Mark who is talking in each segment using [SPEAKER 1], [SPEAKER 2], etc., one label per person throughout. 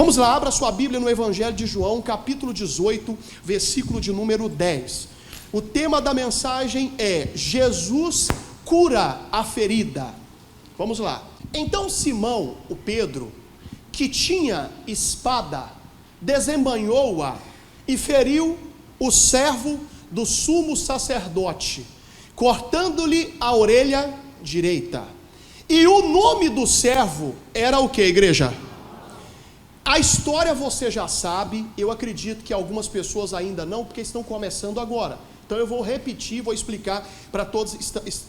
[SPEAKER 1] Vamos lá, abra sua Bíblia no Evangelho de João, capítulo 18, versículo de número 10. O tema da mensagem é: Jesus cura a ferida. Vamos lá. Então Simão, o Pedro, que tinha espada, desembanhou-a e feriu o servo do sumo sacerdote, cortando-lhe a orelha direita. E o nome do servo era o que, igreja? A história você já sabe. Eu acredito que algumas pessoas ainda não, porque estão começando agora. Então eu vou repetir, vou explicar para todos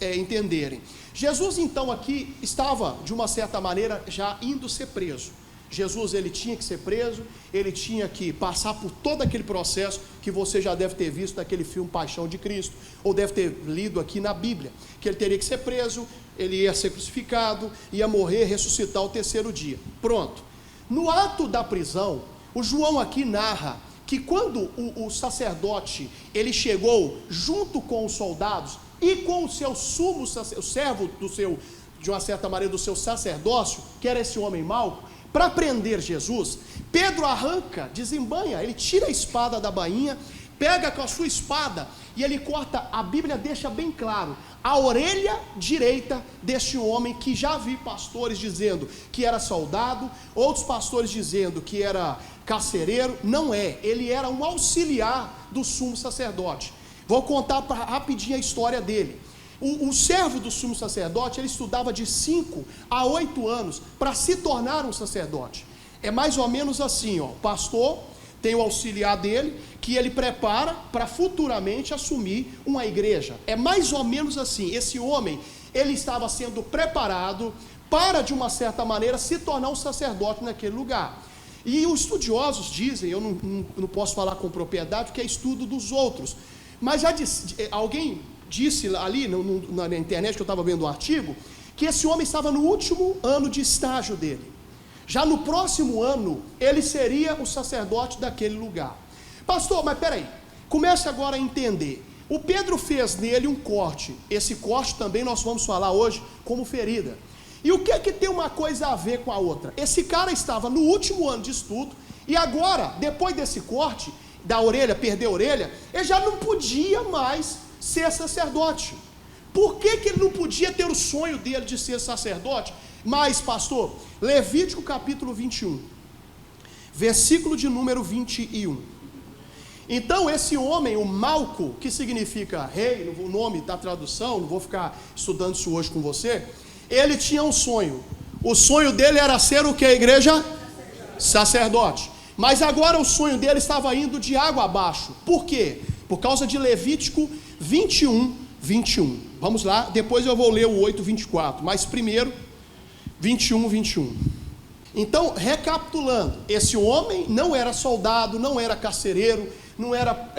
[SPEAKER 1] entenderem. Jesus então aqui estava, de uma certa maneira, já indo ser preso. Jesus, ele tinha que ser preso, ele tinha que passar por todo aquele processo que você já deve ter visto naquele filme Paixão de Cristo, ou deve ter lido aqui na Bíblia, que ele teria que ser preso, ele ia ser crucificado, ia morrer, ressuscitar ao terceiro dia. Pronto. No ato da prisão, o João aqui narra que quando o sacerdote, ele chegou junto com os soldados e com o seu sumo, o servo do seu, de uma certa maneira, do seu sacerdócio, que era esse homem mau, para prender Jesus, Pedro arranca, desembanha, ele tira a espada da bainha, pega com a sua espada e ele corta, a Bíblia deixa bem claro, a orelha direita deste homem, que já vi pastores dizendo que era soldado, outros pastores dizendo que era carcereiro. Não é, ele era um auxiliar do sumo sacerdote. Vou contar rapidinho a história dele. O servo do sumo sacerdote, ele estudava de 5 a 8 anos para se tornar um sacerdote. É mais ou menos assim, ó, o pastor tem o auxiliar dele, que ele prepara para futuramente assumir uma igreja. É mais ou menos assim. Esse homem, ele estava sendo preparado para, de uma certa maneira, se tornar um sacerdote naquele lugar. E os estudiosos dizem, eu não posso falar com propriedade, porque é estudo dos outros, mas já alguém disse ali na internet, que eu estava vendo um artigo, que esse homem estava no último ano de estágio dele. Já no próximo ano, ele seria o sacerdote daquele lugar. Pastor, mas peraí, comece agora a entender. O Pedro fez nele um corte. Esse corte também nós vamos falar hoje como ferida. E o que é que tem uma coisa a ver com a outra? Esse cara estava no último ano de estudo, e agora, depois desse corte, da orelha, perder a orelha, ele já não podia mais ser sacerdote. Por que ele não podia ter o sonho dele de ser sacerdote? Mas, pastor, Levítico capítulo 21, versículo de número 21. Então esse homem, o Malco, que significa rei, o nome da tradução, não vou ficar estudando isso hoje com você, ele tinha um sonho. O sonho dele era ser o que, a igreja? Sacerdote. Mas agora o sonho dele estava indo de água abaixo. Por quê? Por causa de Levítico 21, 21. Vamos lá, depois eu vou ler o 8, 24, mas primeiro 21, 21. Então, recapitulando, esse homem não era soldado, não era carcereiro, não era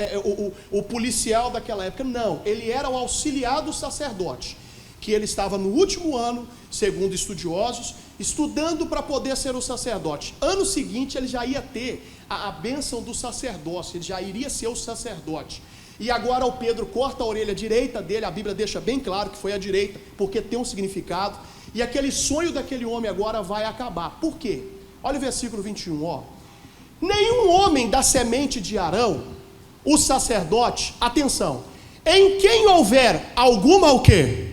[SPEAKER 1] o policial daquela época, não, ele era o auxiliar do sacerdote, que ele estava no último ano, segundo estudiosos, estudando para poder ser o sacerdote. Ano seguinte ele já ia ter a bênção do sacerdócio, ele já iria ser o sacerdote. E agora o Pedro corta a orelha direita dele, a Bíblia deixa bem claro que foi a direita, porque tem um significado, e aquele sonho daquele homem agora vai acabar. Por quê? Olha o versículo 21, ó. Nenhum homem da semente de Arão, o sacerdote, atenção, em quem houver alguma o quê?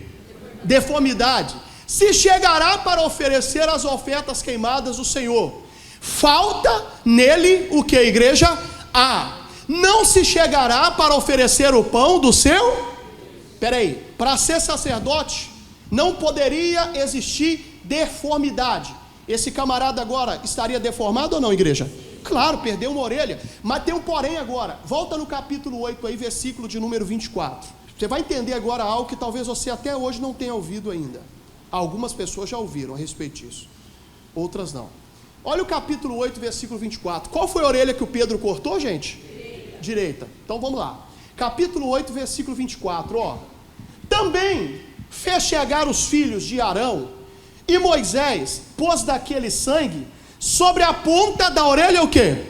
[SPEAKER 1] Deformidade, se chegará para oferecer as ofertas queimadas do Senhor. Falta nele o que, igreja? Não se chegará para oferecer o pão do seu? Peraí, para ser sacerdote não poderia existir deformidade. Esse camarada agora estaria deformado ou não, igreja? Claro, perdeu uma orelha. Mas tem um porém agora. Volta no capítulo 8 aí, versículo de número 24. Você vai entender agora algo que talvez você até hoje não tenha ouvido ainda. Algumas pessoas já ouviram a respeito disso, outras não. Olha o capítulo 8, versículo 24. Qual foi a orelha que o Pedro cortou, gente? Direita. Então vamos lá. Capítulo 8, versículo 24, ó. Também fez chegar os filhos de Arão, e Moisés pôs daquele sangue sobre a ponta da orelha o quê?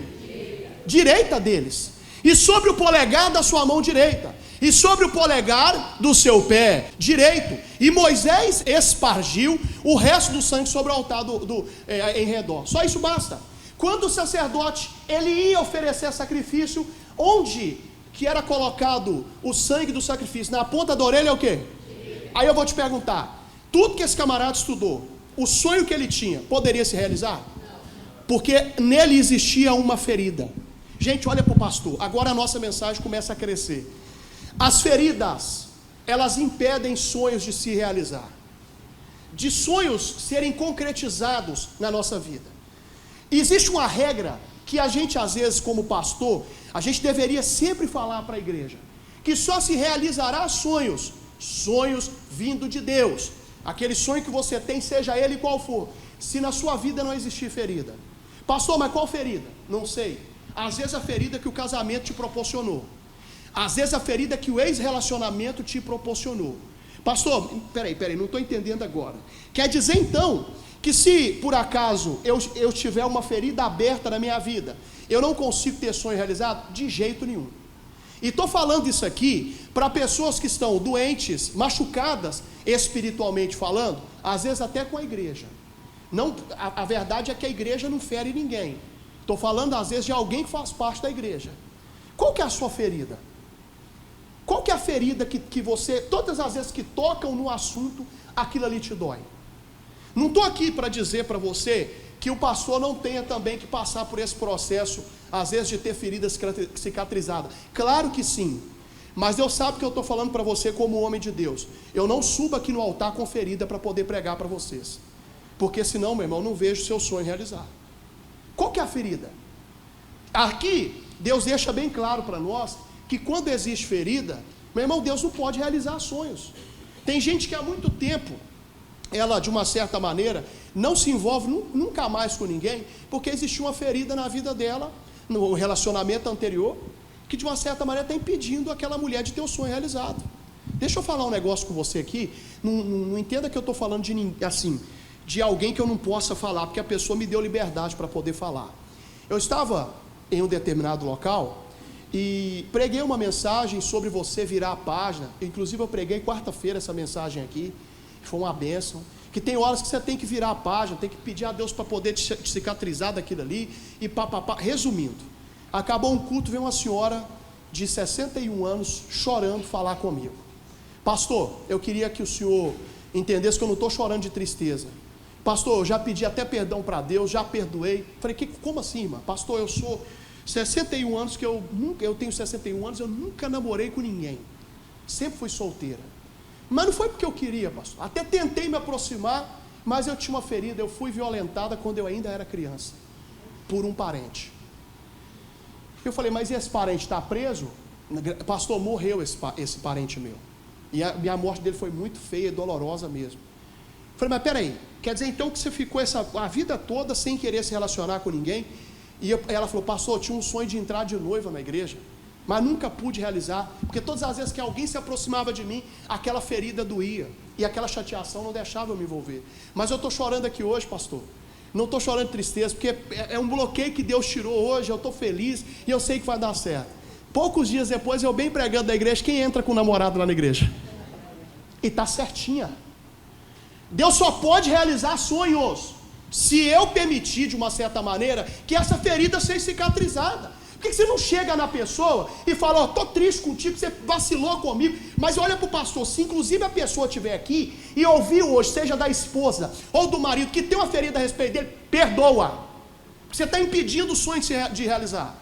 [SPEAKER 1] Direita deles, e sobre o polegar da sua mão direita, e sobre o polegar do seu pé direito. E Moisés espargiu o resto do sangue sobre o altar em redor. Só isso basta. Quando o sacerdote ele ia oferecer sacrifício, onde que era colocado o sangue do sacrifício? Na ponta da orelha é o quê? Aí eu vou te perguntar, tudo que esse camarada estudou, o sonho que ele tinha, poderia se realizar? Porque nele existia uma ferida. Gente, olha para o pastor, agora a nossa mensagem começa a crescer. As feridas, elas impedem sonhos de se realizar, de sonhos serem concretizados na nossa vida. Existe uma regra que a gente, às vezes, como pastor, a gente deveria sempre falar para a igreja, que só se realizará sonhos vindo de Deus. Aquele sonho que você tem, seja ele qual for, se na sua vida não existir ferida. Pastor, mas qual ferida? Não sei. Às vezes a ferida que o casamento te proporcionou, às vezes a ferida que o ex-relacionamento te proporcionou. Pastor, peraí, não estou entendendo agora. Quer dizer então, que se por acaso eu tiver uma ferida aberta na minha vida, eu não consigo ter sonho realizado? De jeito nenhum. E estou falando isso aqui para pessoas que estão doentes, machucadas espiritualmente falando, às vezes até com a igreja. Não, a verdade é que a igreja não fere ninguém. Estou falando às vezes de alguém que faz parte da igreja. Qual que é a sua ferida? Qual que é a ferida que você, todas as vezes que tocam no assunto, aquilo ali te dói? Não estou aqui para dizer para você que o pastor não tenha também que passar por esse processo, às vezes de ter feridas cicatrizadas. Claro que sim. Mas Deus sabe que eu estou falando para você como homem de Deus. Eu não subo aqui no altar com ferida para poder pregar para vocês. Porque senão, meu irmão, não vejo seu sonho realizar. Qual que é a ferida? Aqui, Deus deixa bem claro para nós que quando existe ferida, meu irmão, Deus não pode realizar sonhos. Tem gente que há muito tempo, ela de uma certa maneira, não se envolve nunca mais com ninguém, porque existiu uma ferida na vida dela, no relacionamento anterior, que de uma certa maneira está impedindo aquela mulher de ter o sonho realizado. Deixa eu falar um negócio com você aqui, não entenda que eu estou falando de alguém que eu não possa falar, porque a pessoa me deu liberdade para poder falar. Eu estava em um determinado local e preguei uma mensagem sobre você virar a página. Inclusive eu preguei quarta-feira essa mensagem aqui, foi uma bênção. Que tem horas que você tem que virar a página, tem que pedir a Deus para poder te cicatrizar daquilo ali, e papapá. Resumindo, acabou um culto, veio uma senhora de 61 anos chorando falar comigo. Pastor, eu queria que o senhor entendesse que eu não estou chorando de tristeza. Pastor, eu já pedi até perdão para Deus, já perdoei. Falei, como assim, irmã? Pastor, eu sou 61 anos, eu tenho 61 anos, eu nunca namorei com ninguém. Sempre fui solteira. Mas não foi porque eu queria, pastor. Até tentei me aproximar, mas eu tinha uma ferida, eu fui violentada quando eu ainda era criança, por um parente. Eu falei, mas esse parente está preso? Pastor, morreu esse parente meu. E a morte dele foi muito feia e dolorosa mesmo. Eu falei, mas peraí, quer dizer então que você ficou a vida toda sem querer se relacionar com ninguém? E ela falou, pastor, eu tinha um sonho de entrar de noiva na igreja, mas nunca pude realizar, porque todas as vezes que alguém se aproximava de mim, aquela ferida doía, e aquela chateação não deixava eu me envolver. Mas eu estou chorando aqui hoje, pastor, não estou chorando de tristeza, porque é um bloqueio que Deus tirou hoje, eu estou feliz, e eu sei que vai dar certo. Poucos dias depois, eu bem pregando da igreja, quem entra com o namorado lá na igreja? E está certinha. Deus só pode realizar sonhos se eu permitir, de uma certa maneira, que essa ferida seja cicatrizada. Por que você não chega na pessoa e fala, estou triste contigo, você vacilou comigo, mas olha para o pastor, se inclusive a pessoa estiver aqui e ouvir hoje, seja da esposa ou do marido, que tem uma ferida a respeito dele, perdoa. Você está impedindo o sonho de realizar.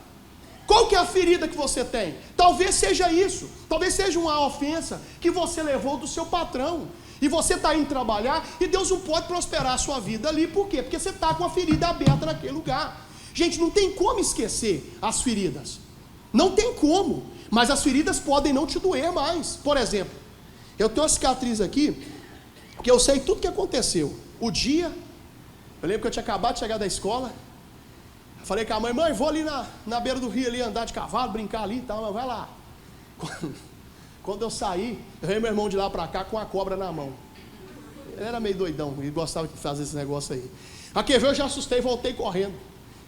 [SPEAKER 1] Qual que é a ferida que você tem? Talvez seja isso, talvez seja uma ofensa que você levou do seu patrão, e você está indo trabalhar, e Deus não pode prosperar a sua vida ali, por quê? Porque você está com a ferida aberta naquele lugar. Gente, não tem como esquecer as feridas, não tem como, mas as feridas podem não te doer mais. Por exemplo, eu tenho uma cicatriz aqui, que eu sei tudo que aconteceu, o dia, eu lembro que eu tinha acabado de chegar da escola, falei com a mãe, vou ali na beira do rio ali, andar de cavalo, brincar ali e tal, mas vai lá. Quando eu saí, eu veio meu irmão de lá para cá com a cobra na mão. Ele era meio doidão, ele gostava de fazer esse negócio aí. Aqui eu já assustei, voltei correndo.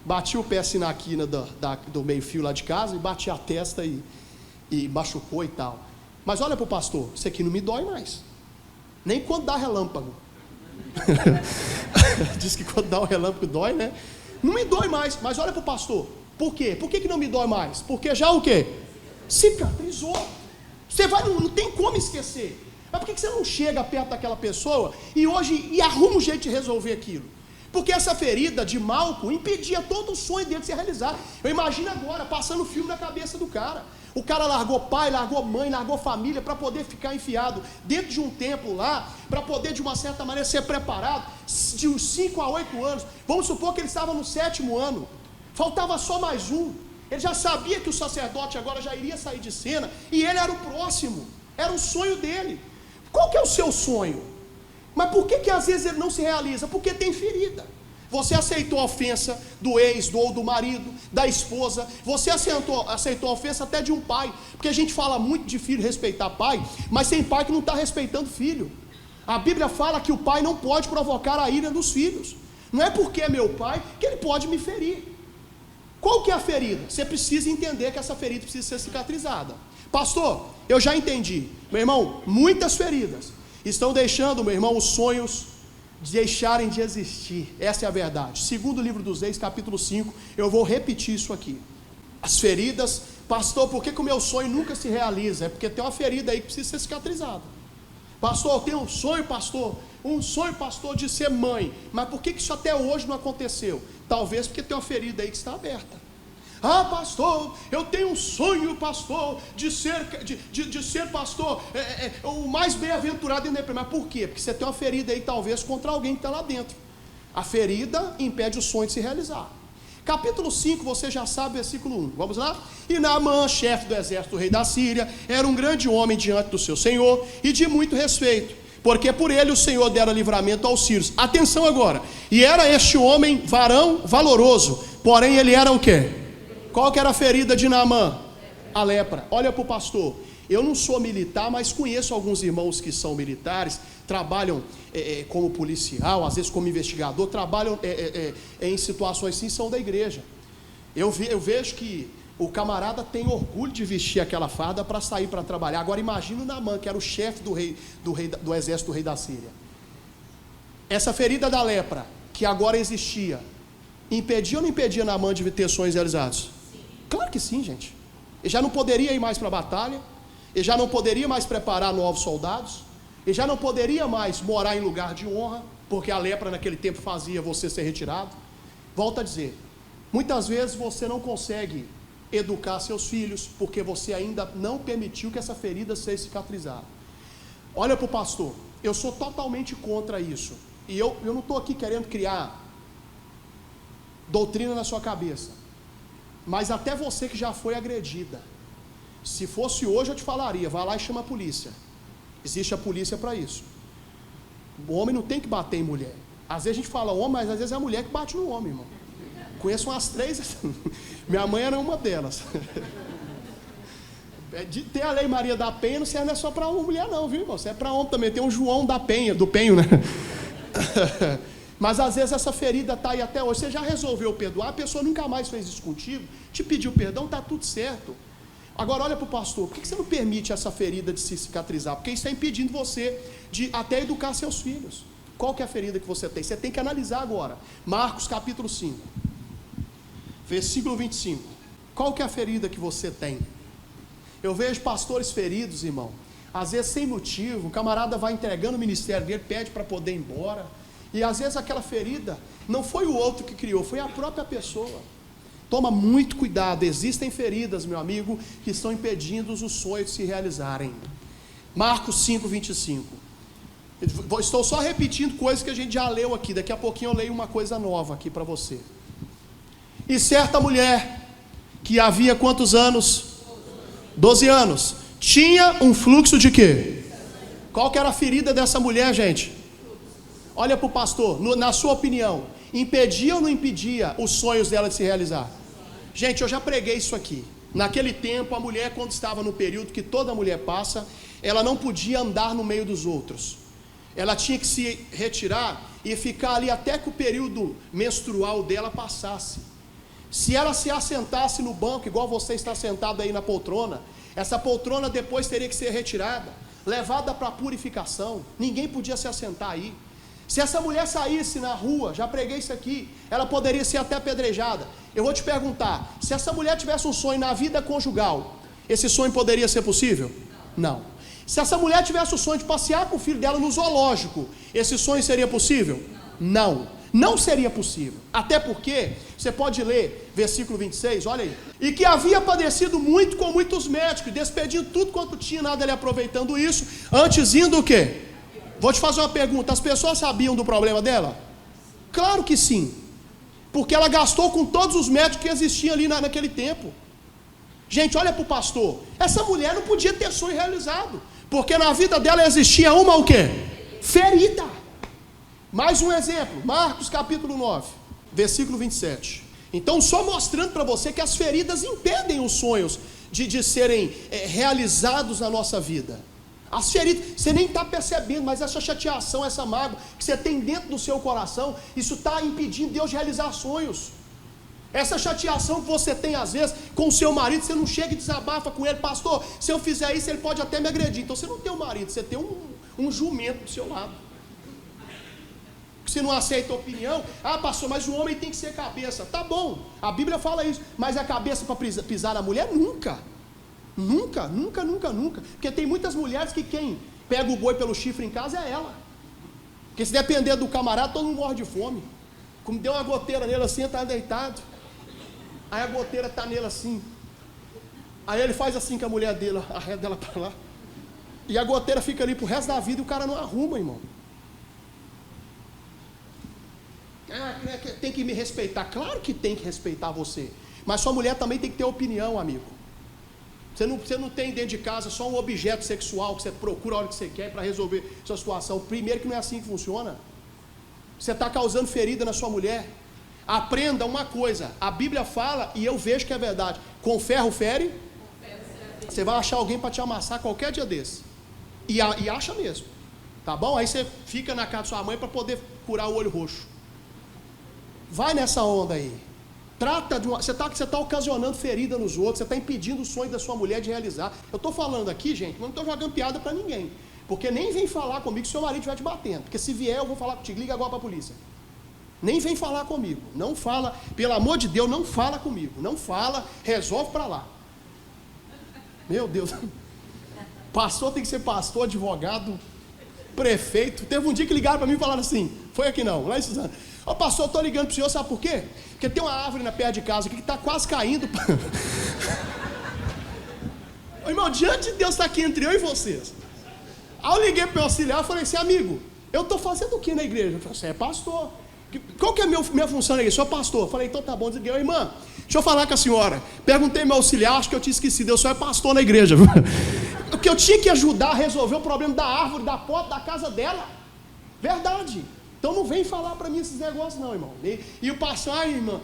[SPEAKER 1] Bati o pé assim na quina do meio fio lá de casa, e bati a testa e machucou e tal. Mas olha para o pastor, isso aqui não me dói mais. Nem quando dá relâmpago. Diz que quando dá o relâmpago dói, né? Não me dói mais, mas olha para o pastor. Por quê? Por que não me dói mais? Porque já o quê? Cicatrizou. Você vai, não tem como esquecer. Mas por que você não chega perto daquela pessoa e arruma um jeito de resolver aquilo? Porque essa ferida de Malco impedia todo o sonho dele de se realizar. Eu imagino agora, passando o filme na cabeça do cara. O cara largou pai, largou mãe, largou família para poder ficar enfiado dentro de um templo lá, para poder de uma certa maneira ser preparado, de uns 5 a 8 anos. Vamos supor que ele estava no 7º ano, faltava só mais um. Ele já sabia que o sacerdote agora já iria sair de cena, e ele era o próximo, era o sonho dele. Qual que é o seu sonho? Mas por que às vezes ele não se realiza? Porque tem ferida. Você aceitou a ofensa do ex, ou do marido, da esposa. Você aceitou a ofensa até de um pai. Porque a gente fala muito de filho respeitar pai, mas tem pai que não está respeitando filho. A Bíblia fala que o pai não pode provocar a ira dos filhos. Não é porque é meu pai que ele pode me ferir. Qual que é a ferida? Você precisa entender que essa ferida precisa ser cicatrizada. Pastor, eu já entendi. Meu irmão, muitas feridas estão deixando, meu irmão, os sonhos deixarem de existir. Essa é a verdade. Segundo livro dos Reis, capítulo 5, eu vou repetir isso aqui. As feridas, pastor, por que o meu sonho nunca se realiza? É porque tem uma ferida aí que precisa ser cicatrizada. Pastor, eu tenho um sonho, pastor, de ser mãe, mas por que isso até hoje não aconteceu? Talvez porque tem uma ferida aí que está aberta. Ah, pastor, eu tenho um sonho, pastor, de ser pastor, o mais bem-aventurado e independente. Mas por quê? Porque você tem uma ferida aí, talvez, contra alguém que está lá dentro. A ferida impede o sonho de se realizar. Capítulo 5, você já sabe, versículo 1. Vamos lá? E Naamã, chefe do exército do rei da Síria, era um grande homem diante do seu senhor e de muito respeito, porque por ele o Senhor dera livramento aos sírios. Atenção agora. E era este homem varão valoroso, porém ele era o quê? Qual que era a ferida de Naamã? A lepra. Olha para o pastor. Eu não sou militar, mas conheço alguns irmãos que são militares, trabalham como policial, às vezes como investigador, trabalham em situações assim, são da igreja. Eu vejo que o camarada tem orgulho de vestir aquela farda para sair para trabalhar. Agora imagina o Naamã, que era o chefe do exército do rei da Síria. Essa ferida da lepra, que agora existia, impedia ou não impedia Naamã de ter sonhos realizados? Claro que sim, gente. Ele já não poderia ir mais para a batalha, ele já não poderia mais preparar novos soldados, ele já não poderia mais morar em lugar de honra, porque a lepra naquele tempo fazia você ser retirado. Volto a dizer, muitas vezes você não consegue educar seus filhos, porque você ainda não permitiu que essa ferida seja cicatrizada. Olha para o pastor, eu sou totalmente contra isso, e eu não estou aqui querendo criar doutrina na sua cabeça, mas até você que já foi agredida, se fosse hoje eu te falaria, vai lá e chama a polícia. Existe a polícia para isso. O homem não tem que bater em mulher. Às vezes a gente fala homem, mas às vezes é a mulher que bate no homem, irmão. Conheço umas 3, minha mãe era uma delas. Tem a lei Maria da Penha, não serve só para uma mulher não, viu, irmão? Isso é para homem também, tem um João da Penha, do Penho, né? Mas às vezes essa ferida está aí até hoje. Você já resolveu perdoar, a pessoa nunca mais fez isso contigo, te pediu perdão, está tudo certo. Agora olha para o pastor, por que você não permite essa ferida de se cicatrizar? Porque isso está impedindo você de até educar seus filhos. Qual que é a ferida que você tem? Você tem que analisar agora. Marcos capítulo 5, versículo 25. Qual que é a ferida que você tem? Eu vejo pastores feridos, irmão, às vezes sem motivo. O camarada vai entregando o ministério dele, pede para poder ir embora, e às vezes aquela ferida não foi o outro que criou, foi a própria pessoa. Toma muito cuidado, existem feridas, meu amigo, que estão impedindo os sonhos de se realizarem. Marcos 5, 25. Estou só repetindo coisas que a gente já leu aqui, daqui a pouquinho eu leio uma coisa nova aqui para você. E certa mulher, que havia quantos anos? 12 anos, tinha um fluxo de quê? Qual que era a ferida dessa mulher, gente? Olha para o pastor, na sua opinião, impedia ou não impedia os sonhos dela de se realizar? Gente, eu já preguei isso aqui. Naquele tempo, a mulher, quando estava no período que toda mulher passa, ela não podia andar no meio dos outros. Ela tinha que se retirar e ficar ali até que o período menstrual dela passasse. Se ela se assentasse no banco, igual você está sentado aí na poltrona, essa poltrona depois teria que ser retirada, levada para a purificação. Ninguém podia se assentar aí. Se essa mulher saísse na rua, já preguei isso aqui, ela poderia ser até apedrejada. Eu vou te perguntar, se essa mulher tivesse um sonho na vida conjugal, esse sonho poderia ser possível? Não. Se essa mulher tivesse o sonho de passear com o filho dela no zoológico, esse sonho seria possível? Não. Não seria possível. Até porque, você pode ler, versículo 26, olha aí. E que havia padecido muito com muitos médicos, despedindo tudo quanto tinha, nada ele aproveitando isso, antes indo o quê? Vou te fazer uma pergunta, as pessoas sabiam do problema dela? Claro que sim. Porque ela gastou com todos os médicos que existiam ali naquele tempo. Gente, olha para o pastor. Essa mulher não podia ter sonho realizado. Porque na vida dela existia uma o quê? Ferida. Mais um exemplo. Marcos capítulo 9, versículo 27. Então, só mostrando para você que as feridas impedem os sonhos de serem realizados na nossa vida. As feridas, você nem está percebendo, mas essa chateação, essa mágoa que você tem dentro do seu coração, isso está impedindo Deus de realizar sonhos. Essa chateação que você tem às vezes com o seu marido, você não chega e desabafa com ele, pastor, se eu fizer isso ele pode até me agredir. Então você não tem um marido, você tem um jumento do seu lado. Você não aceita a opinião, pastor, mas o homem tem que ser cabeça. Tá bom, a Bíblia fala isso, mas a cabeça para pisar na mulher, nunca. Nunca, nunca, nunca, nunca. Porque tem muitas mulheres que quem pega o boi pelo chifre em casa é ela. Porque se depender do camarada, todo mundo morre de fome. Como deu uma goteira nele assim, ele está deitado. Aí a goteira está nele assim. Aí ele faz assim com a mulher dele, arreda dela para lá. E a goteira fica ali pro resto da vida e o cara não arruma, irmão. Tem que me respeitar. Claro que tem que respeitar você. Mas sua mulher também tem que ter opinião, amigo. Você não tem dentro de casa só um objeto sexual que você procura a hora que você quer para resolver sua situação. Primeiro que não é assim que funciona. Você está causando ferida na sua mulher. Aprenda uma coisa. A Bíblia fala, e eu vejo que é verdade. Com ferro fere. Você vai achar alguém para te amassar qualquer dia desse. E acha mesmo. Tá bom? Aí você fica na casa da sua mãe para poder curar o olho roxo. Vai nessa onda aí. Você está ocasionando ferida nos outros, você está impedindo o sonho da sua mulher de realizar. Eu estou falando aqui, gente, mas não estou jogando piada para ninguém. Porque nem vem falar comigo se seu marido estiver te batendo. Porque se vier, eu vou falar contigo, liga agora para a polícia. Nem vem falar comigo. Não fala, pelo amor de Deus, não fala comigo. Não fala, resolve para lá. Meu Deus. Pastor tem que ser pastor, advogado, prefeito. Teve um dia que ligaram para mim e falaram assim, foi aqui não, lá em Suzano. Ô pastor, eu estou ligando para o senhor, sabe por quê? Porque tem uma árvore na perto de casa aqui que está quase caindo. Ô, irmão, diante de Deus está aqui entre eu e vocês. Aí eu liguei para o meu auxiliar e falei assim, amigo, eu estou fazendo o que na igreja? Eu falei, você é pastor. Qual que é a minha função na igreja? Sou pastor. Eu falei, então tá bom. Desliguei, irmã, deixa eu falar com a senhora. Perguntei ao meu auxiliar, acho que eu tinha esquecido, eu só é pastor na igreja. Porque eu tinha que ajudar a resolver o problema da árvore, da porta, da casa dela. Verdade. Então não vem falar para mim esses negócios não, irmão. E o pastor, irmã,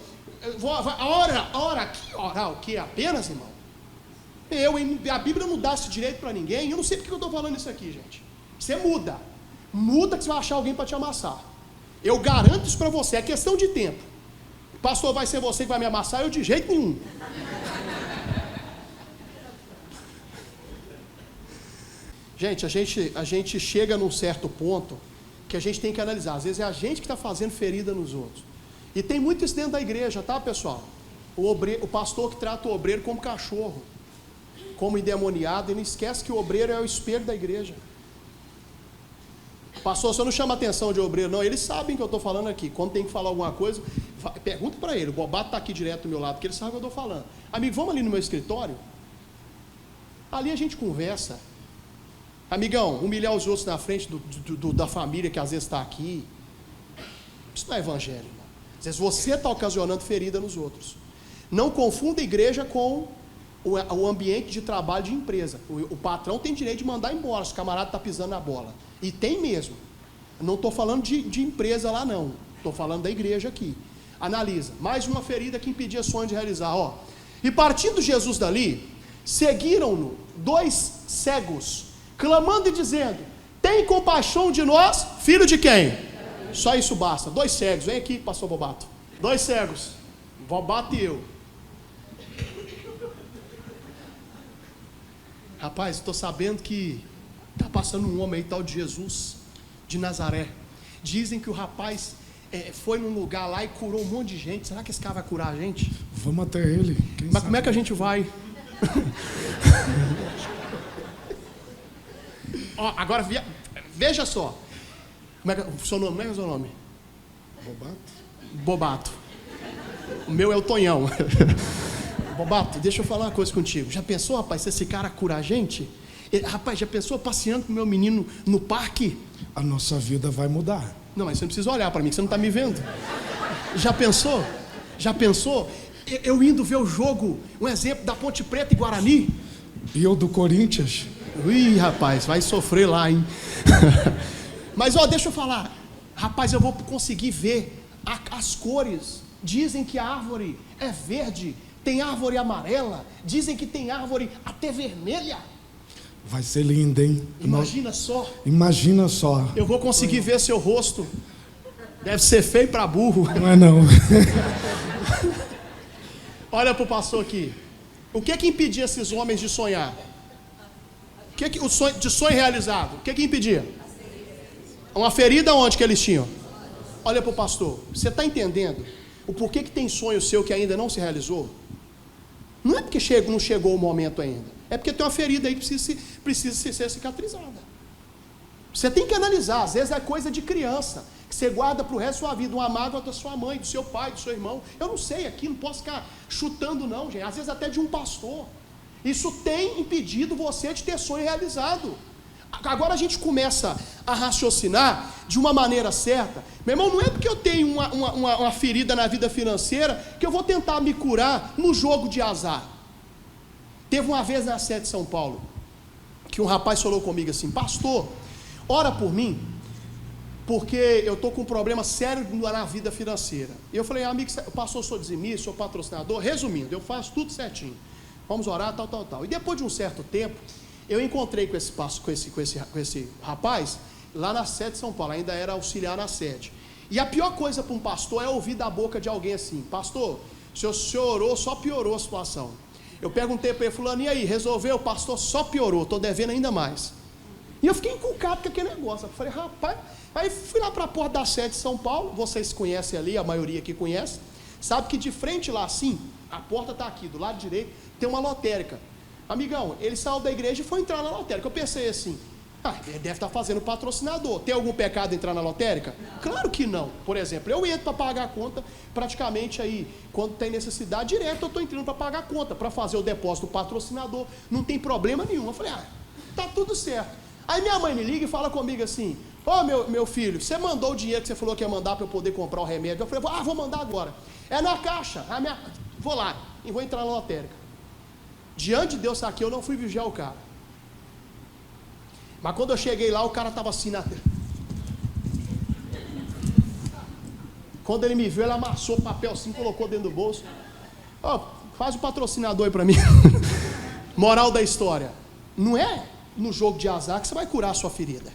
[SPEAKER 1] orar o que apenas, irmão? A Bíblia não dá esse direito para ninguém. Eu não sei porque eu estou falando isso aqui, gente. Você muda que você vai achar alguém para te amassar. Eu garanto isso para você, é questão de tempo. Pastor, vai ser você que vai me amassar? Eu de jeito nenhum. Gente, a gente chega num certo ponto que a gente tem que analisar. Às vezes é a gente que está fazendo ferida nos outros. E tem muito isso dentro da igreja, tá, pessoal? O pastor que trata o obreiro como cachorro, como endemoniado, e não esquece que o obreiro é o espelho da igreja. Pastor, você não chama atenção de obreiro, não. Eles sabem que eu estou falando aqui. Quando tem que falar alguma coisa, pergunta para ele. O Bobato está aqui direto do meu lado, porque ele sabe o que eu estou falando. Amigo, vamos ali no meu escritório? Ali a gente conversa. Amigão, humilhar os outros na frente da família que às vezes está aqui. Isso não é evangelho, irmão. Às vezes você está ocasionando ferida nos outros. Não confunda a igreja com o ambiente de trabalho de empresa. O patrão tem direito de mandar embora se o camarada está pisando na bola. E tem mesmo. Não estou falando de empresa lá não. Estou falando da igreja aqui. Analisa. Mais uma ferida que impedia sonho de realizar. Ó. E partindo Jesus dali, seguiram-no 2 cegos, clamando e dizendo, tem compaixão de nós, filho de quem? Só isso basta. 2 cegos, vem aqui, pastor Bobato. 2 cegos, Bobato e eu. Rapaz, estou sabendo que está passando um homem aí, tal de Jesus de Nazaré. Dizem que o rapaz foi num lugar lá e curou um monte de gente. Será que esse cara vai curar a gente?
[SPEAKER 2] Vamos até ele.
[SPEAKER 1] Mas como é que a gente vai? Ó, agora veja só. Como é que o seu nome? Como é que é o seu nome?
[SPEAKER 2] Bobato.
[SPEAKER 1] Bobato. O meu é o Tonhão. Bobato, deixa eu falar uma coisa contigo. Já pensou, rapaz, se esse cara cura a gente? Rapaz, já pensou passeando com o meu menino no parque?
[SPEAKER 2] A nossa vida vai mudar.
[SPEAKER 1] Não, mas você não precisa olhar para mim, que você não está me vendo. Já pensou? Já pensou? Eu indo ver o jogo, um exemplo da Ponte Preta e Guarani.
[SPEAKER 2] E eu do Corinthians.
[SPEAKER 1] Ih, rapaz, vai sofrer lá, hein? Mas, ó, deixa eu falar. Rapaz, eu vou conseguir ver as cores. Dizem que a árvore é verde, tem árvore amarela. Dizem que tem árvore até vermelha.
[SPEAKER 2] Vai ser lindo, hein?
[SPEAKER 1] Imagina só.
[SPEAKER 2] Imagina só.
[SPEAKER 1] Eu vou conseguir ver seu rosto. Deve ser feio para burro.
[SPEAKER 2] Não é não.
[SPEAKER 1] Olha para o pastor aqui. O que impedia esses homens de sonhar? O sonho, de sonho realizado? O que impedia? Uma ferida onde que eles tinham? Olha para o pastor. Você está entendendo o porquê que tem sonho seu que ainda não se realizou? Não é porque não chegou o momento ainda. É porque tem uma ferida aí que precisa ser cicatrizada. Você tem que analisar. Às vezes é coisa de criança, que você guarda para o resto da sua vida. Uma mágoa da sua mãe, do seu pai, do seu irmão. Eu não sei aqui, não posso ficar chutando não, gente. Às vezes até de um pastor. Isso tem impedido você de ter sonho realizado. Agora a gente começa a raciocinar de uma maneira certa. Meu irmão, não é porque eu tenho uma ferida na vida financeira que eu vou tentar me curar no jogo de azar. Teve uma vez na sede de São Paulo que um rapaz falou comigo assim: pastor, ora por mim, porque eu estou com um problema sério na vida financeira. E eu falei: amigo, pastor, eu sou dizimista, sou patrocinador. Resumindo, eu faço tudo certinho. Vamos orar, tal. E depois de um certo tempo, eu encontrei com esse rapaz lá na sede de São Paulo, ainda era auxiliar na sede. E a pior coisa para um pastor é ouvir da boca de alguém assim: pastor, se o senhor orou, só piorou a situação. Eu perguntei para ele: fulano, e aí, resolveu? O pastor, só piorou, estou devendo ainda mais. E eu fiquei inculcado com aquele negócio. Eu falei: rapaz, aí fui lá para a porta da sede de São Paulo. Vocês conhecem ali, a maioria aqui conhece. Sabe que de frente lá assim, a porta está aqui, do lado direito, tem uma lotérica. Amigão, ele saiu da igreja e foi entrar na lotérica. Eu pensei assim: ele deve estar fazendo patrocinador. Tem algum pecado entrar na lotérica? Claro que não. Por exemplo, eu entro para pagar a conta, praticamente aí, quando tem necessidade, direto eu estou entrando para pagar a conta, para fazer o depósito do patrocinador, não tem problema nenhum. Eu falei: tá tudo certo. Aí minha mãe me liga e fala comigo assim: meu filho, você mandou o dinheiro que você falou que ia mandar para eu poder comprar o remédio? Eu falei: vou mandar agora. É na caixa. Vou lá e vou entrar na lotérica. Diante de Deus, aqui eu não fui vigiar o cara. Mas quando eu cheguei lá, o cara estava assim na tela. Quando ele me viu, ele amassou o papel assim, colocou dentro do bolso. Faz o patrocinador aí para mim. Moral da história: não é no jogo de azar que você vai curar a sua ferida.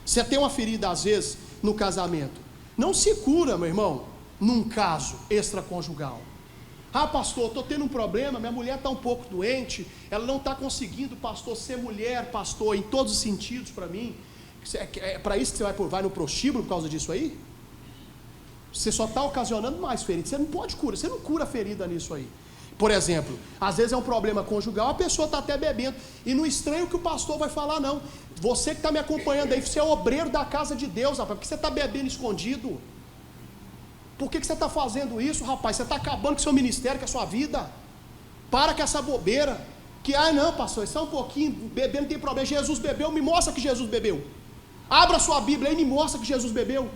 [SPEAKER 1] Você tem uma ferida às vezes no casamento, não se cura, meu irmão, num caso extraconjugal. Pastor, estou tendo um problema, minha mulher está um pouco doente, ela não está conseguindo, pastor, ser mulher, pastor, em todos os sentidos para mim. É para isso que você vai no prostíbulo por causa disso aí? Você só está ocasionando mais ferida. Você não pode curar, você não cura ferida nisso aí. Por exemplo, às vezes é um problema conjugal, a pessoa está até bebendo, e não estranha o que o pastor vai falar não. Você que está me acompanhando aí, você é obreiro da casa de Deus, rapaz, porque você está bebendo escondido. Por que você está fazendo isso, rapaz? Você está acabando com o seu ministério, com a sua vida. Para com essa bobeira. Que, não, pastor, isso é um pouquinho, beber não tem problema. Jesus bebeu, me mostra que Jesus bebeu. Abra sua Bíblia aí e me mostra que Jesus bebeu.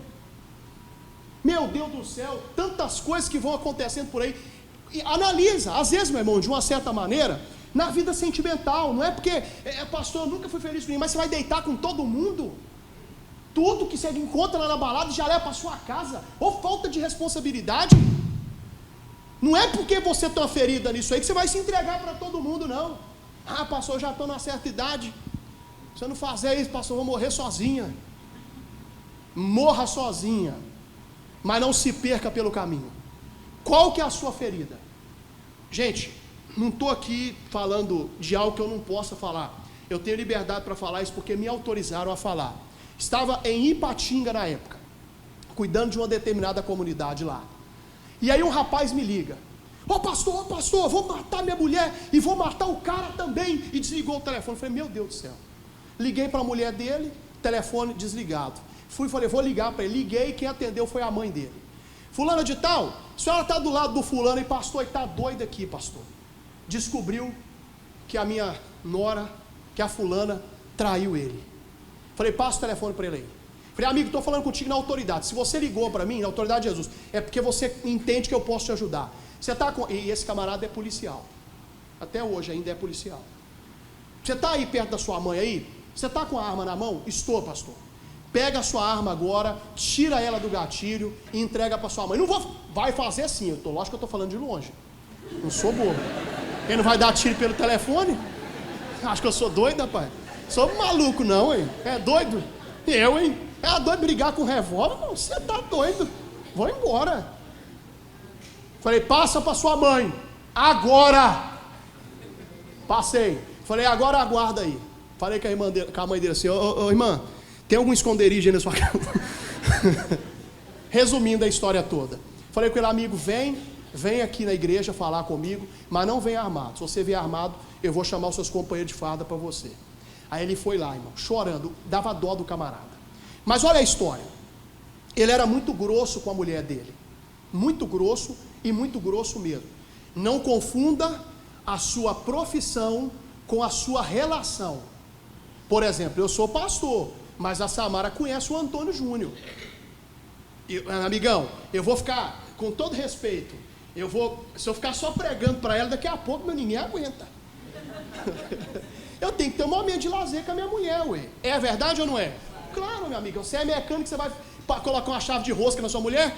[SPEAKER 1] Meu Deus do céu, tantas coisas que vão acontecendo por aí. E analisa, às vezes, meu irmão, de uma certa maneira, na vida sentimental. Não é porque, pastor, eu nunca fui feliz com ninguém, mas você vai deitar com todo mundo. Tudo que você encontra lá na balada já leva para sua casa. Ou falta de responsabilidade. Não é porque você tem uma ferida nisso aí que você vai se entregar para todo mundo, não. Pastor, eu já estou numa certa idade. Se eu não fazer isso, pastor, eu vou morrer sozinha. Morra sozinha. Mas não se perca pelo caminho. Qual que é a sua ferida? Gente, não estou aqui falando de algo que eu não possa falar. Eu tenho liberdade para falar isso porque me autorizaram a falar. Estava em Ipatinga na época. cuidando de uma determinada comunidade lá. E aí um rapaz me liga: ô pastor, vou matar minha mulher e vou matar o cara também. E desligou o telefone. Eu falei: meu Deus do céu. Liguei para a mulher dele, telefone desligado. Falei: vou ligar para ele. Liguei, quem atendeu foi a mãe dele. Fulana de tal, a senhora está do lado do fulano e pastor, e está doida aqui, pastor. Descobriu que a minha nora, que a fulana, traiu ele. Falei: passa o telefone para ele aí. Falei: amigo, estou falando contigo na autoridade. Se você ligou para mim, na autoridade de Jesus, é porque você entende que eu posso te ajudar. Você está com... E esse camarada é policial. Até hoje ainda é policial. Você está aí perto da sua mãe aí? Você está com a arma na mão? Estou, pastor. Pega a sua arma agora, tira ela do gatilho e entrega para sua mãe. Não vou... Vai fazer assim. Lógico que eu estou falando de longe. Não sou bobo. Ele não vai dar tiro pelo telefone? Acho que eu sou doido, rapaz. Sou maluco não, hein? É doido? Eu, hein? É doido brigar com revólver? Não, você tá doido. Vou embora. Falei: passa para sua mãe. Agora. Passei. Falei: agora aguarda aí. Falei com a mãe dele assim: ô irmã, tem algum esconderijo aí na sua casa? Resumindo a história toda. Falei com ele: amigo, vem aqui na igreja falar comigo, mas não vem armado. Se você vier armado, eu vou chamar os seus companheiros de farda para você. Aí ele foi lá, irmão, chorando, dava dó do camarada. Mas olha a história. Ele era muito grosso com a mulher dele. Muito grosso e muito grosso mesmo. Não confunda a sua profissão com a sua relação. Por exemplo, eu sou pastor, mas a Samara conhece o Antônio Júnior. Amigão, eu vou ficar, com todo respeito, se eu ficar só pregando para ela, daqui a pouco ninguém aguenta. Eu tenho que ter um momento de lazer com a minha mulher, ué. É verdade ou não é? Claro, meu amigo. Você é mecânico, você vai colocar uma chave de rosca na sua mulher?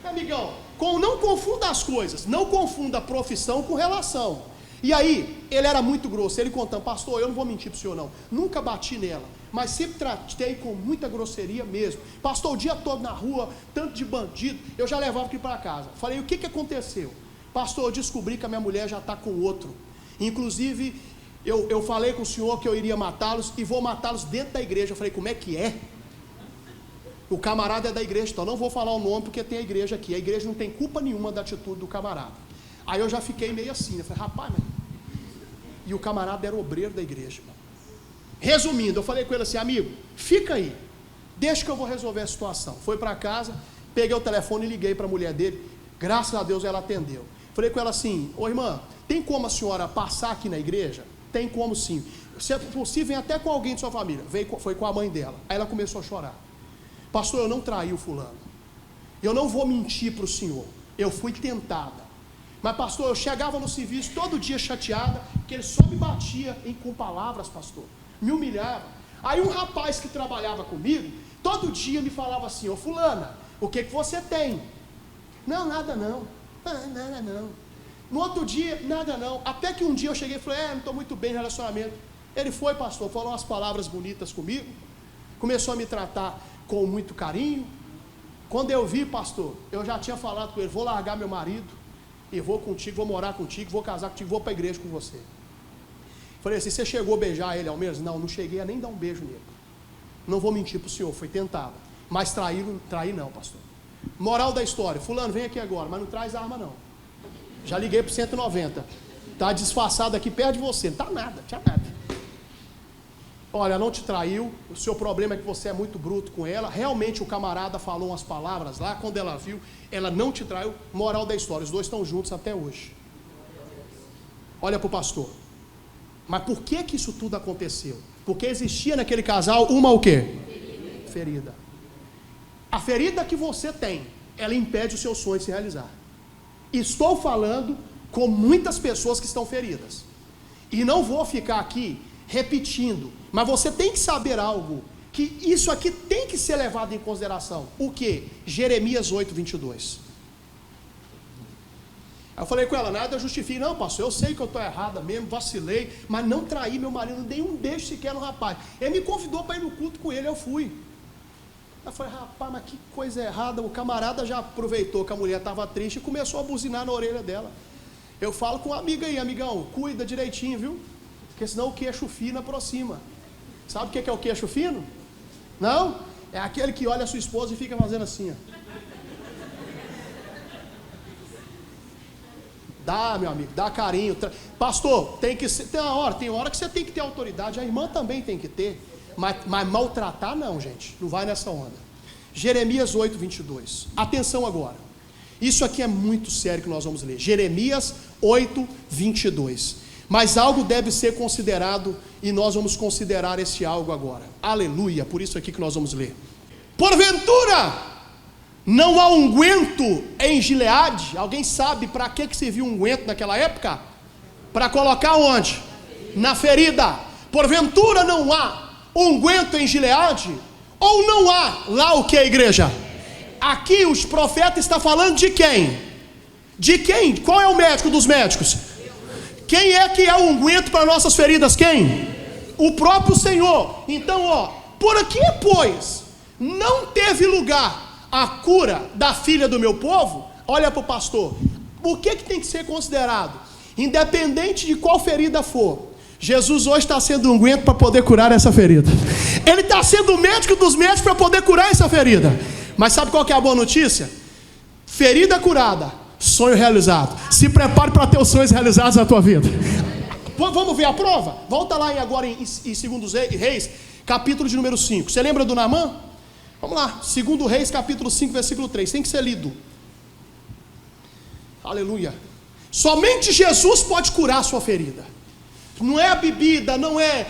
[SPEAKER 1] Amigão, não confunda as coisas. Não confunda profissão com relação. E aí, ele era muito grosso. Ele contando: pastor, eu não vou mentir para o senhor não. Nunca bati nela, mas sempre tratei com muita grosseria mesmo. Pastor, o dia todo na rua, tanto de bandido, eu já levava aqui para casa. Falei: o que aconteceu? Pastor, eu descobri que a minha mulher já está com outro. Inclusive, eu falei com o senhor que eu iria matá-los e vou matá-los dentro da igreja. Eu falei: como é que é? O camarada é da igreja, então não vou falar o nome porque tem a igreja aqui. A igreja não tem culpa nenhuma da atitude do camarada. Aí eu já fiquei meio assim, eu falei: rapaz, mas... E o camarada era obreiro da igreja. Resumindo, eu falei com ele assim: amigo, fica aí, deixa que eu vou resolver a situação. Foi para casa, peguei o telefone e liguei para a mulher dele. Graças a Deus ela atendeu. Falei com ela assim: ô irmã, tem como a senhora passar aqui na igreja? Tem como sim. Se é possível, vem até com alguém de sua família. Foi com a mãe dela. Aí ela começou a chorar: pastor, eu não traí o fulano. Eu não vou mentir para o senhor. Eu fui tentada. Mas pastor, eu chegava no serviço todo dia chateada, que ele só me batia com palavras, pastor. Me humilhava. Aí um rapaz que trabalhava comigo, todo dia me falava assim: ô fulana, o que você tem? Não, nada não. Nada não. No outro dia, nada não. Até que um dia eu cheguei e falei: não estou muito bem no relacionamento. Ele foi, pastor, falou umas palavras bonitas comigo, começou a me tratar com muito carinho. Quando eu vi, pastor, eu já tinha falado com ele: vou largar meu marido e vou contigo, vou morar contigo, vou casar contigo, vou para a igreja com você. Falei assim: você chegou a beijar ele ao menos? Não cheguei a nem dar um beijo nele. Não vou mentir para o senhor, foi tentado. Mas trair não, pastor. Moral da história: fulano, vem aqui agora, mas não traz arma não. Já liguei para o 190. Está disfarçado aqui perto de você. Não está nada, tinha nada. Olha, não te traiu, o seu problema é que você é muito bruto com ela. Realmente o camarada falou umas palavras lá, quando ela viu, ela não te traiu. Moral da história: os dois estão juntos até hoje. Olha para o pastor. Mas por que isso tudo aconteceu? Porque existia naquele casal uma o quê? Ferida. A ferida que você tem, ela impede o seu sonho de se realizar. Estou falando com muitas pessoas que estão feridas. E não vou ficar aqui repetindo, mas você tem que saber algo, que isso aqui tem que ser levado em consideração. O que? Jeremias 8:22. Aí eu falei com ela: nada justifica. Não, pastor, eu sei que eu estou errada mesmo, vacilei, mas não traí meu marido, não dei um beijo sequer no rapaz. Ele me convidou para ir no culto com ele, eu fui. Eu falei: rapaz, mas que coisa errada. O camarada já aproveitou que a mulher estava triste e começou a buzinar na orelha dela. Eu falo com uma amiga aí: amigão, cuida direitinho, viu? Porque senão o queixo fino aproxima. Sabe o que é o queixo fino? Não? É aquele que olha a sua esposa e fica fazendo assim, ó. Dá, meu amigo, dá carinho. Pastor, tem que ser, tem hora que você tem que ter autoridade. A irmã também tem que ter. Mas maltratar não, gente. Não vai nessa onda. Jeremias 8, 22. Atenção agora. Isso aqui é muito sério que nós vamos ler. Jeremias 8, 22. Mas algo deve ser considerado, e nós vamos considerar esse algo agora. Aleluia, por isso aqui que nós vamos ler. Porventura não há unguento em Gileade? Alguém sabe para que servia um unguento naquela época? Para colocar onde? Na ferida. Porventura não há unguento em Gileade? Ou não há lá o que, igreja? Aqui os profetas estão falando de quem? De quem? Qual é o médico dos médicos? Quem é que é o unguento para nossas feridas? Quem? O próprio Senhor. Então, por aqui, pois, não teve lugar a cura da filha do meu povo. Olha para o pastor. O que tem que ser considerado? Independente de qual ferida for, Jesus hoje está sendo um unguento para poder curar essa ferida. Ele está sendo o médico dos médicos para poder curar essa ferida. Mas sabe qual que é a boa notícia? Ferida curada, sonho realizado. Se prepare para ter os sonhos realizados na tua vida. Vamos ver a prova? Volta lá agora em 2 Reis, capítulo de número 5. Você lembra do Naamã? Vamos lá, 2 Reis, capítulo 5, versículo 3. Tem que ser lido. Aleluia. Somente Jesus pode curar a sua ferida. Não é a bebida, não é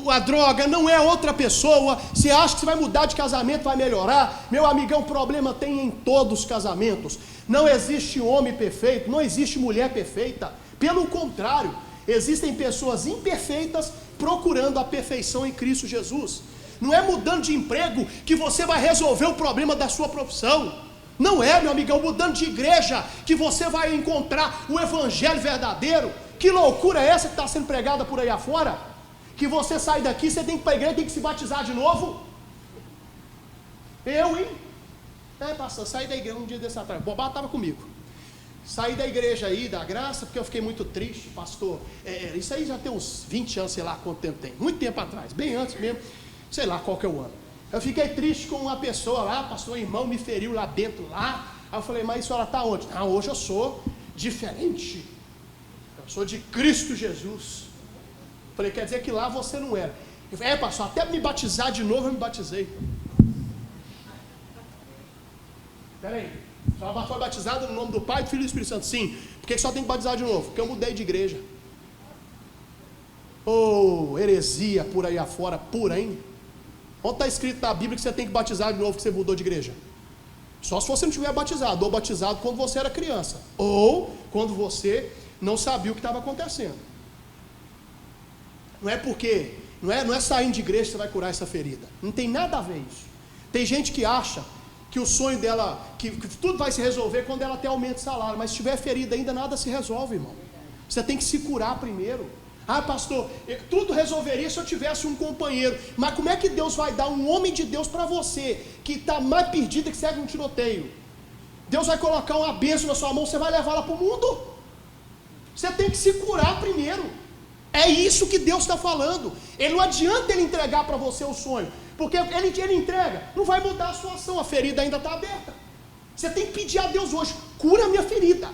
[SPEAKER 1] a droga, não é outra pessoa. Você acha que você vai mudar de casamento, vai melhorar? Meu amigão, problema tem em todos os casamentos. Não existe homem perfeito, não existe mulher perfeita. Pelo contrário, existem pessoas imperfeitas procurando a perfeição em Cristo Jesus. Não é mudando de emprego que você vai resolver o problema da sua profissão. Não é, meu amigão, mudando de igreja que você vai encontrar o evangelho verdadeiro. Que loucura é essa que está sendo pregada por aí afora? Que você sai daqui, você tem que ir para a igreja, tem que se batizar de novo? Hein? Pastor, saí da igreja um dia desse atrás. Bobá estava comigo. Saí da igreja aí, da graça, porque eu fiquei muito triste, pastor. Isso aí já tem uns 20 anos, sei lá quanto tempo tem. Muito tempo atrás, bem antes mesmo. Sei lá qual que é o ano. Eu fiquei triste com uma pessoa lá, pastor, irmão me feriu lá dentro, lá. Aí eu falei, mas a senhora está onde? Hoje eu sou diferente. Eu sou de Cristo Jesus. Eu falei, quer dizer que lá você não era. Eu falei, pastor, até me batizar de novo eu me batizei. Peraí, a senhora foi batizada no nome do Pai, do Filho e do Espírito Santo? Sim. Por que só tem que batizar de novo? Porque eu mudei de igreja. Heresia por aí afora, pura, hein? Onde está escrito na Bíblia que você tem que batizar de novo que você mudou de igreja? Só se você não tiver batizado, ou batizado quando você era criança, ou quando você não sabia o que estava acontecendo. Não é porque, não é saindo de igreja que você vai curar essa ferida. Não tem nada a ver isso. Tem gente que acha que o sonho dela, que tudo vai se resolver quando ela tem aumento de salário, mas se tiver ferida ainda nada se resolve, irmão. Você tem que se curar primeiro. Pastor, tudo resolveria se eu tivesse um companheiro. Mas como é que Deus vai dar um homem de Deus para você, que está mais perdido que segue um tiroteio? Deus vai colocar uma bênção na sua mão, você vai levá-la para o mundo? Você tem que se curar primeiro. É isso que Deus está falando. Ele não adianta ele entregar para você o sonho, porque ele entrega, não vai mudar a situação, a ferida ainda está aberta. Você tem que pedir a Deus hoje, cura a minha ferida.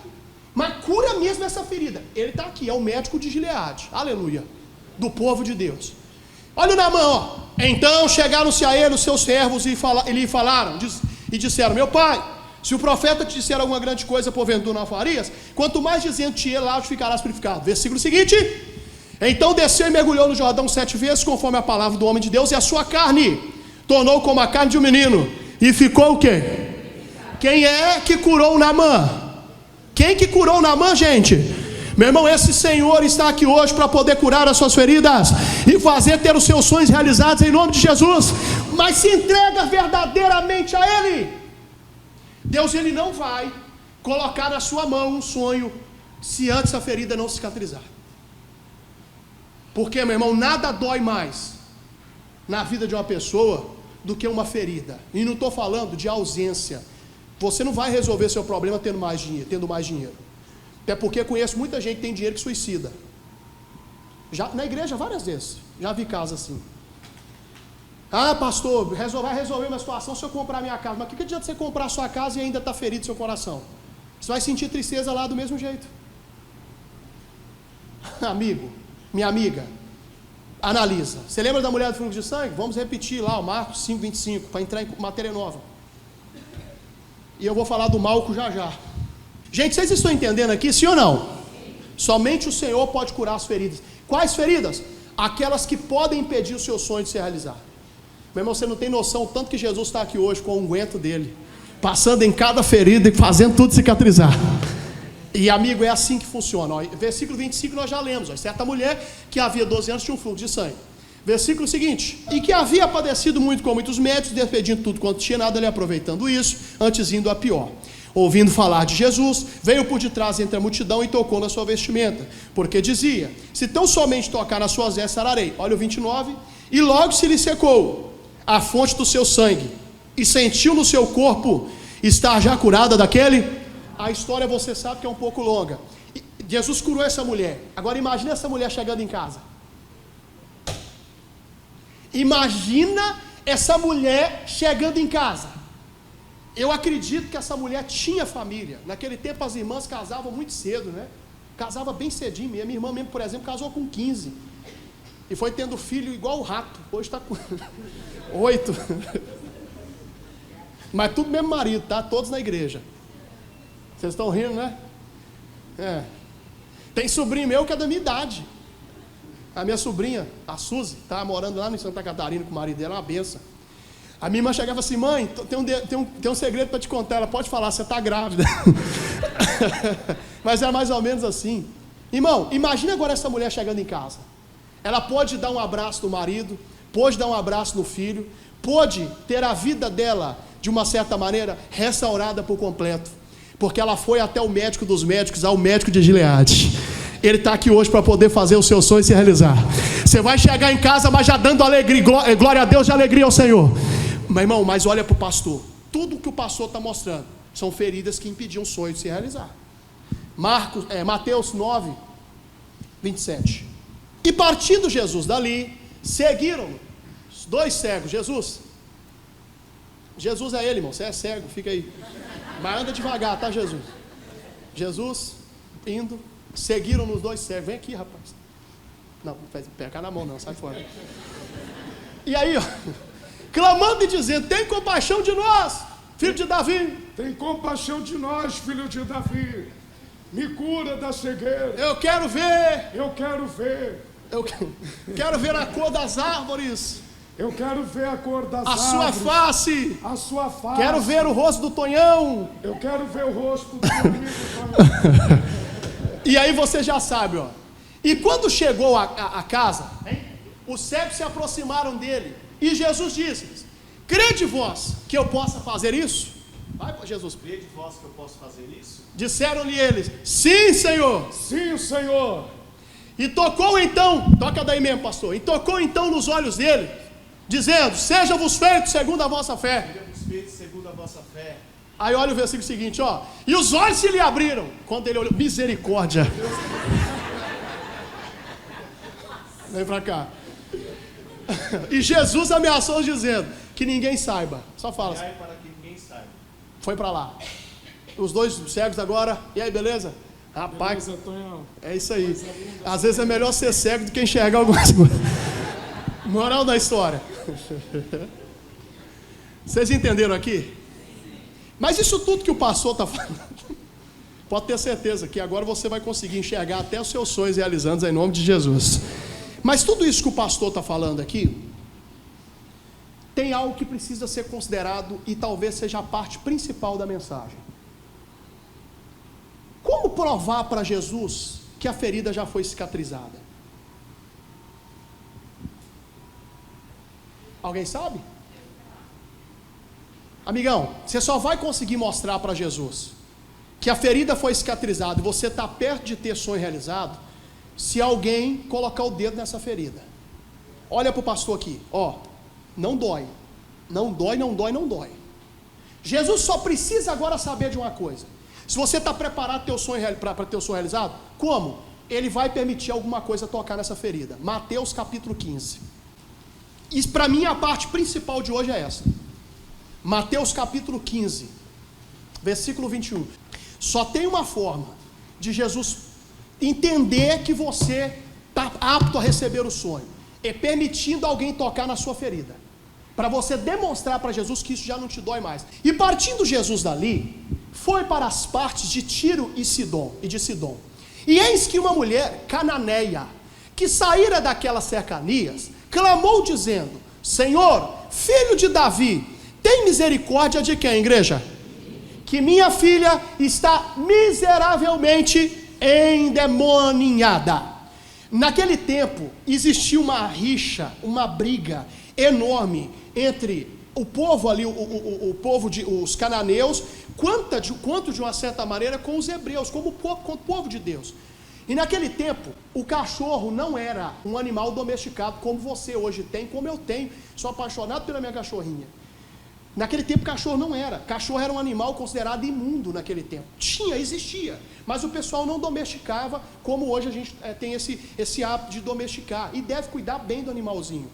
[SPEAKER 1] Mas cura mesmo essa ferida. Ele está aqui, é o médico de Gileade, aleluia, do povo de Deus. Olha o Naamã, Então chegaram-se a ele os seus servos e lhe falaram, e disseram, meu pai, se o profeta te disser alguma grande coisa, porventura não farias, quanto mais dizendo-te ele, lá ficarás purificado. Versículo seguinte, então desceu e mergulhou no Jordão 7 vezes, conforme a palavra do homem de Deus, e a sua carne tornou como a carne de um menino, e ficou o quê? Quem é que curou Naamã? Quem que curou Naamã, gente? Meu irmão, esse Senhor está aqui hoje para poder curar as suas feridas e fazer ter os seus sonhos realizados em nome de Jesus. Mas se entrega verdadeiramente a Ele. Deus, Ele não vai colocar na sua mão um sonho se antes a ferida não cicatrizar. Porque, meu irmão, nada dói mais na vida de uma pessoa do que uma ferida. E não estou falando de ausência. Você não vai resolver seu problema tendo mais dinheiro. Até porque conheço muita gente que tem dinheiro que suicida. Já na igreja várias vezes. Já vi casos assim. Ah, pastor, vai resolver uma situação se eu comprar minha casa. Mas o que adianta você comprar a sua casa e ainda está ferido seu coração? Você vai sentir tristeza lá do mesmo jeito. Amigo, minha amiga, analisa. Você lembra da mulher do fluxo de sangue? Vamos repetir lá o Marcos 5:25, para entrar em matéria nova. E eu vou falar do Malco já já. Gente, vocês estão entendendo aqui, sim ou não? Somente o Senhor pode curar as feridas. Quais feridas? Aquelas que podem impedir o seu sonho de se realizar. Meu irmão, você não tem noção o tanto que Jesus está aqui hoje com o unguento dele, passando em cada ferida e fazendo tudo cicatrizar. E amigo, é assim que funciona. Ó. Versículo 25 nós já lemos. Ó. Certa mulher que havia 12 anos tinha um fluxo de sangue. Versículo seguinte: e que havia padecido muito com muitos médicos, despedindo tudo quanto tinha, nada lhe aproveitando isso, antes indo a pior. Ouvindo falar de Jesus, veio por detrás entre a multidão e tocou na sua vestimenta, porque dizia: se tão somente tocar nas suas vestes, sararei. Olha o 29. E logo se lhe secou a fonte do seu sangue, e sentiu no seu corpo estar já curada daquele. A história você sabe que é um pouco longa. Jesus curou essa mulher. Agora imagina essa mulher chegando em casa. Imagina essa mulher chegando em casa. Eu acredito que essa mulher tinha família. Naquele tempo as irmãs casavam muito cedo, né? Casava bem cedinho mesmo. Minha irmã mesmo, por exemplo, casou com 15. E foi tendo filho igual o rato. Hoje está com 8. Mas tudo mesmo marido, tá? Todos na igreja. Vocês estão rindo, né? É. Tem sobrinho meu que é da minha idade. A minha sobrinha, a Suzy, está morando lá em Santa Catarina com o marido dela, uma benção. A minha irmã chegava assim: mãe, tem um segredo para te contar. Ela pode falar, você está grávida. Mas é mais ou menos assim. Irmão, imagina agora essa mulher chegando em casa. Ela pode dar um abraço no marido, pode dar um abraço no filho, pode ter a vida dela, de uma certa maneira, restaurada por completo. Porque ela foi até o médico dos médicos, ao médico de Gileade. Ele está aqui hoje para poder fazer o seu sonho se realizar. Você vai chegar em casa, mas já dando alegria, glória a Deus e alegria ao Senhor. Meu irmão, mas olha para o pastor. Tudo que o pastor está mostrando são feridas que impediam o sonho de se realizar. Mateus 9, 27. E partindo Jesus dali, seguiram os 2 cegos. Jesus é ele, irmão. Você é cego, fica aí. Mas anda devagar, tá, Jesus? Jesus indo, seguiram nos 2 cegos. Vem aqui, rapaz. Não, pega na mão não, sai fora. E aí, ó, clamando e dizendo: tem compaixão de nós, filho de Davi.
[SPEAKER 2] Tem compaixão de nós, filho de Davi. Me cura da cegueira.
[SPEAKER 1] Eu quero ver.
[SPEAKER 2] Eu quero ver.
[SPEAKER 1] Eu quero ver a cor das árvores.
[SPEAKER 2] Eu quero ver a cor das árvores.
[SPEAKER 1] A sua face.
[SPEAKER 2] A sua face.
[SPEAKER 1] Quero ver o rosto do Tonhão.
[SPEAKER 2] Eu quero ver o rosto do amigo Tonhão.
[SPEAKER 1] E aí você já sabe, ó. E quando chegou a casa, os cegos se aproximaram dele. E Jesus disse: crede vós que eu possa fazer isso? Vai, Jesus.
[SPEAKER 3] Crede vós que eu posso fazer isso?
[SPEAKER 1] Disseram-lhe eles: sim, Senhor.
[SPEAKER 2] Sim, Senhor.
[SPEAKER 1] E tocou então, toca daí mesmo, pastor. E tocou então nos olhos dele, dizendo: seja-vos feito segundo a vossa fé.
[SPEAKER 3] Seja-vos feito segundo a vossa fé.
[SPEAKER 1] Aí olha o versículo seguinte, ó. E os olhos se lhe abriram. Quando ele olhou, misericórdia. Vem pra cá. E Jesus ameaçou dizendo: que ninguém saiba. Só fala assim.
[SPEAKER 3] Para que ninguém saiba.
[SPEAKER 1] Foi pra lá. Os 2 cegos agora. E aí, beleza? Rapaz,
[SPEAKER 2] Beleza, Tonhão.
[SPEAKER 1] é isso aí. Às vezes é melhor ser cego do que enxergar algumas coisas. Moral da história. Vocês entenderam aqui? Mas isso tudo que o pastor está falando, pode ter certeza que agora você vai conseguir enxergar até os seus sonhos realizados em nome de Jesus. Mas tudo isso que o pastor está falando aqui, tem algo que precisa ser considerado e talvez seja a parte principal da mensagem. Como provar para Jesus que a ferida já foi cicatrizada? Alguém sabe? Amigão, você só vai conseguir mostrar para Jesus que a ferida foi cicatrizada e você está perto de ter sonho realizado, se alguém colocar o dedo nessa ferida. Olha para o pastor aqui, ó, não dói, não dói, não dói, não dói. Jesus só precisa agora saber de uma coisa: se você está preparado para ter o sonho realizado, como? Ele vai permitir alguma coisa tocar nessa ferida. Mateus capítulo 15. E para mim a parte principal de hoje é essa. Mateus capítulo 15, versículo 21. Só tem uma forma de Jesus entender que você está apto a receber o sonho, é permitindo alguém tocar na sua ferida, para você demonstrar para Jesus que isso já não te dói mais. E partindo Jesus dali, foi para as partes de Tiro e de Sidom. E eis que uma mulher cananeia, que saíra daquelas cercanias, clamou dizendo: Senhor, filho de Davi, tem misericórdia de quem, igreja? Que minha filha está miseravelmente endemoniada. Naquele tempo existia uma rixa, uma briga enorme entre o povo ali, o povo os cananeus, quanto de uma certa maneira com os hebreus, com o povo de Deus. E naquele tempo, o cachorro não era um animal domesticado como você hoje tem, como eu tenho. Sou apaixonado pela minha cachorrinha. Naquele tempo, cachorro não era. Cachorro era um animal considerado imundo naquele tempo. Existia, mas o pessoal não domesticava como hoje a gente tem esse hábito de domesticar. E deve cuidar bem do animalzinho.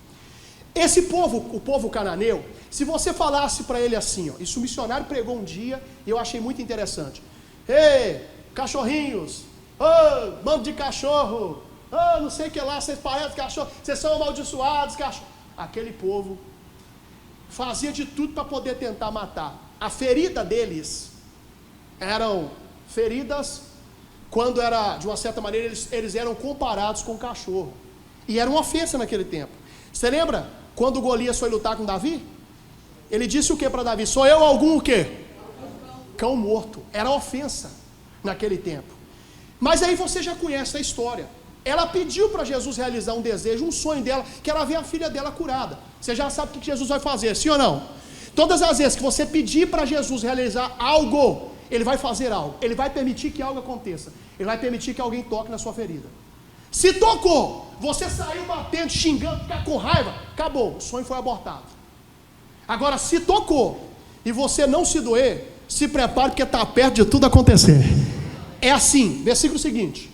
[SPEAKER 1] Esse povo, o povo cananeu, se você falasse para ele assim, ó, isso o missionário pregou um dia e eu achei muito interessante. Ei, cachorrinhos, bando de cachorro, não sei o que lá, vocês parecem cachorro, vocês são amaldiçoados, cachorro. Aquele povo fazia de tudo para poder tentar matar. A ferida deles eram feridas quando era, de uma certa maneira, eles eram comparados com cachorro. E era uma ofensa naquele tempo. Você lembra quando Golias foi lutar com Davi? Ele disse o que para Davi? Sou eu algum o quê? Cão morto. Era ofensa naquele tempo. Mas aí você já conhece a história. Ela pediu para Jesus realizar um desejo, um sonho dela, que era ver a filha dela curada. Você já sabe o que Jesus vai fazer, sim ou não? Todas as vezes que você pedir para Jesus realizar algo, Ele vai fazer algo. Ele vai permitir que algo aconteça. Ele vai permitir que alguém toque na sua ferida. Se tocou, você saiu batendo, xingando, ficar com raiva, acabou, o sonho foi abortado. Agora, se tocou e você não se doer, se prepare porque está perto de tudo acontecer. É assim, versículo seguinte.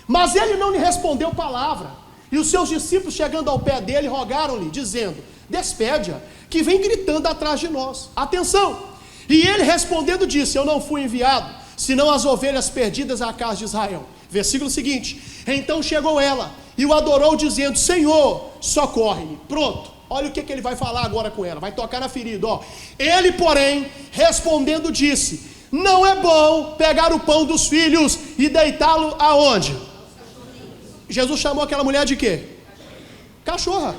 [SPEAKER 1] Mas ele não lhe respondeu palavra, e os seus discípulos chegando ao pé dele, rogaram-lhe, dizendo: despede-a, que vem gritando atrás de nós. Atenção! E ele respondendo disse: eu não fui enviado, senão as ovelhas perdidas à casa de Israel. Versículo seguinte. Então chegou ela, e o adorou dizendo: Senhor, socorre-me. Pronto, olha o que ele vai falar agora com ela, vai tocar na ferida, ó. Ele, porém, respondendo disse: não é bom pegar o pão dos filhos e deitá-lo aonde? Jesus chamou aquela mulher de quê? Cachorra.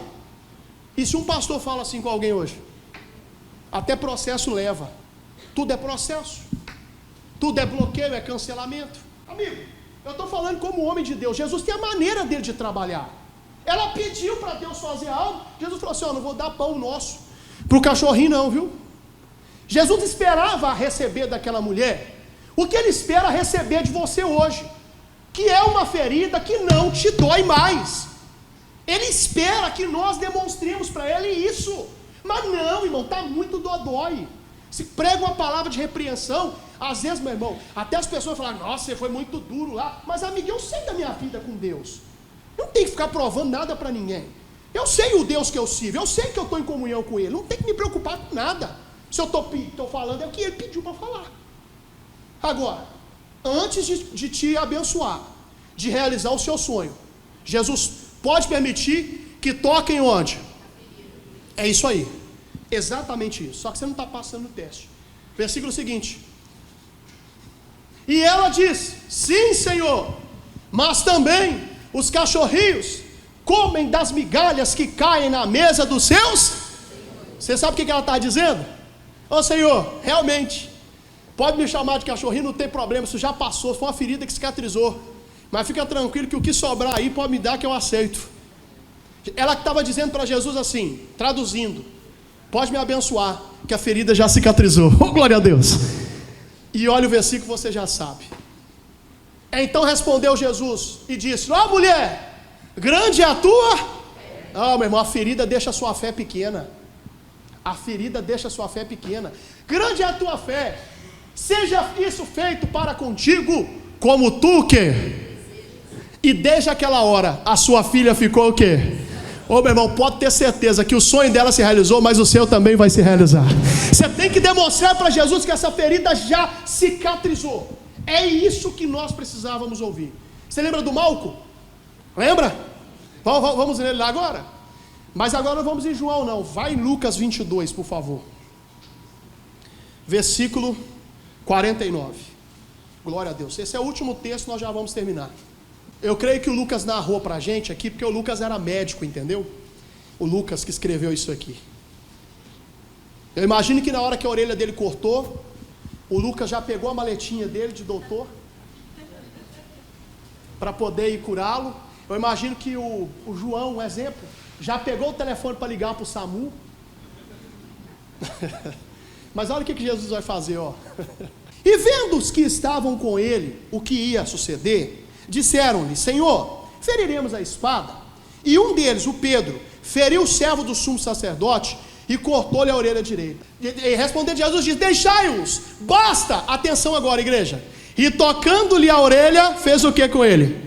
[SPEAKER 1] E se um pastor fala assim com alguém hoje? Até processo leva. Tudo é processo. Tudo é bloqueio, é cancelamento. Amigo, eu estou falando como homem de Deus. Jesus tem a maneira dele de trabalhar. Ela pediu para Deus fazer algo. Jesus falou assim: ó, não vou dar pão nosso para o cachorrinho não, viu? Jesus esperava receber daquela mulher o que ele espera receber de você hoje, que é uma ferida que não te dói mais. Ele espera que nós demonstremos para ele isso. Mas não, irmão, está muito dodói. Se prega uma palavra de repreensão, às vezes, meu irmão, até as pessoas falam: nossa, você foi muito duro lá. Mas, amigo, eu sei da minha vida com Deus. Eu não tenho que ficar provando nada para ninguém. Eu sei o Deus que eu sirvo, eu sei que eu estou em comunhão com Ele. Não tem que me preocupar com nada. Se eu estou falando, é o que Ele pediu para falar. Agora, antes de te abençoar, de realizar o seu sonho, Jesus pode permitir que toquem onde? É isso aí. Exatamente isso. Só que você não está passando o teste. Versículo seguinte. E ela diz: sim, Senhor, mas também os cachorrinhos comem das migalhas que caem na mesa dos seus. Você sabe o que ela está dizendo? Ô Senhor, realmente, pode me chamar de cachorrinho, não tem problema, isso já passou, foi uma ferida que cicatrizou. Mas fica tranquilo que o que sobrar aí pode me dar que eu aceito. Ela estava dizendo para Jesus assim, traduzindo: pode me abençoar, que a ferida já cicatrizou. Oh, glória a Deus. E olha o versículo, você já sabe. Então respondeu Jesus e disse: ó mulher, grande é a tua. Meu irmão, a ferida deixa a sua fé pequena. A ferida deixa a sua fé pequena. Grande é a tua fé. Seja isso feito para contigo, como tu que. E desde aquela hora, a sua filha ficou o quê? Ô meu irmão, pode ter certeza que o sonho dela se realizou, mas o seu também vai se realizar. Você tem que demonstrar para Jesus que essa ferida já cicatrizou. É isso que nós precisávamos ouvir. Você lembra do Malco? Lembra? Vamos ler lá agora? Mas agora não vamos em João não. Vai em Lucas 22, por favor. Versículo 49. Glória a Deus. Esse é o último texto, nós já vamos terminar. Eu creio que o Lucas narrou para a gente aqui, porque o Lucas era médico, entendeu? O Lucas que escreveu isso aqui. Eu imagino que na hora que a orelha dele cortou, o Lucas já pegou a maletinha dele de doutor para poder ir curá-lo. Eu imagino que o João, um exemplo, já pegou o telefone para ligar para o SAMU. Mas olha o que Jesus vai fazer, ó. E vendo os que estavam com ele o que ia suceder, disseram-lhe: Senhor, feriremos a espada? E um deles, o Pedro, feriu o servo do sumo sacerdote e cortou-lhe a orelha direita. E respondendo Jesus, diz: deixai-os, basta. Atenção agora, igreja. E tocando-lhe a orelha, fez o que com ele?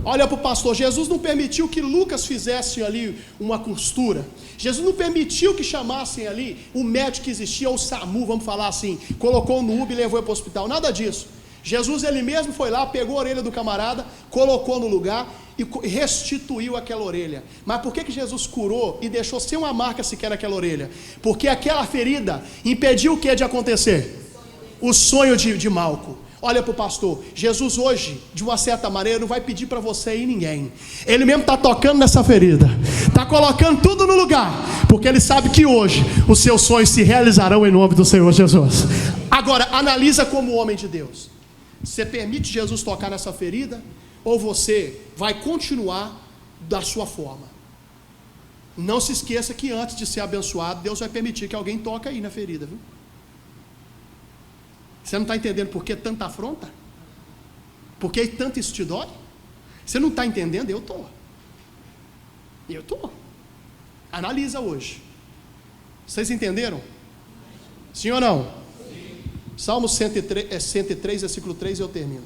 [SPEAKER 1] Olha para o pastor. Jesus não permitiu que Lucas fizesse ali uma costura. Jesus não permitiu que chamassem ali o médico que existia, ou o SAMU, vamos falar assim, colocou no Uber e levou para o hospital, nada disso. Jesus ele mesmo foi lá, pegou a orelha do camarada, colocou no lugar e restituiu aquela orelha. Mas por que Jesus curou e deixou sem uma marca sequer naquela orelha? Porque aquela ferida impediu o que de acontecer? O sonho de Malco. Olha para o pastor. Jesus hoje, de uma certa maneira, não vai pedir para você ir ninguém. Ele mesmo está tocando nessa ferida, está colocando tudo no lugar, porque ele sabe que hoje os seus sonhos se realizarão em nome do Senhor Jesus. Agora, analisa como homem de Deus. Você permite Jesus tocar nessa ferida, ou você vai continuar da sua forma? Não se esqueça que antes de ser abençoado, Deus vai permitir que alguém toque aí na ferida, viu? Você não está entendendo por que tanta afronta? Por que tanto isso te dói? Você não está entendendo? Eu estou. Analisa hoje. Vocês entenderam? Sim ou não? Sim. Salmo 103, versículo 3, eu termino.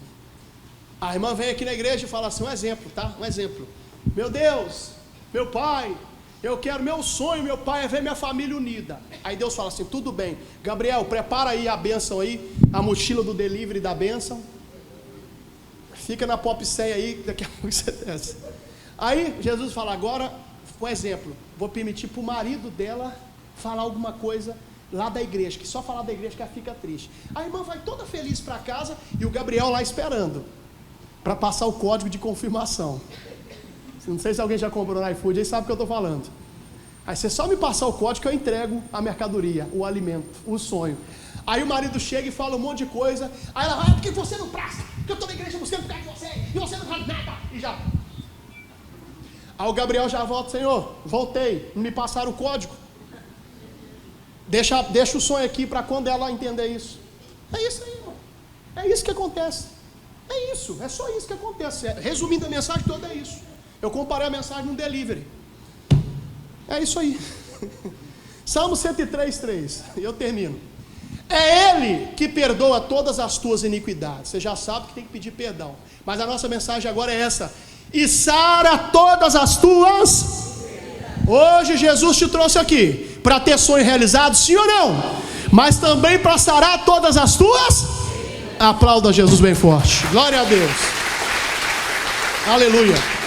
[SPEAKER 1] A irmã vem aqui na igreja e fala assim, um exemplo, tá? Um exemplo. Meu Deus, meu pai, eu quero, meu sonho, meu pai, é ver minha família unida. Aí Deus fala assim, tudo bem, Gabriel, prepara aí a bênção aí, a mochila do delivery da bênção. Fica na pop 100 aí, daqui a pouco você desce. Aí Jesus fala, agora, um exemplo, vou permitir para o marido dela falar alguma coisa lá da igreja, que só falar da igreja que ela fica triste. A irmã vai toda feliz para casa e o Gabriel lá esperando, para passar o código de confirmação. Não sei se alguém já comprou no iFood, aí sabe o que eu estou falando. Aí você só me passar o código que eu entrego a mercadoria, o alimento, o sonho. Aí o marido chega e fala um monte de coisa. Aí ela vai, porque você não presta, que eu estou na igreja buscando por causa de você, e você não faz nada. E já. Aí o Gabriel já volta, Senhor, voltei, não me passaram o código. Deixa o sonho aqui para quando ela entender isso. É isso aí, irmão. É isso que acontece. É isso, é só isso que acontece. Resumindo a mensagem toda, é isso. Eu comparei a mensagem num delivery. É isso aí. Salmo 103, 3. E eu termino. É Ele que perdoa todas as tuas iniquidades. Você já sabe que tem que pedir perdão. Mas a nossa mensagem agora é essa. E sara todas as tuas. Hoje Jesus te trouxe aqui para ter sonho realizado, sim ou não? Mas também para sarar todas as tuas. Aplauda Jesus bem forte. Glória a Deus. Aleluia.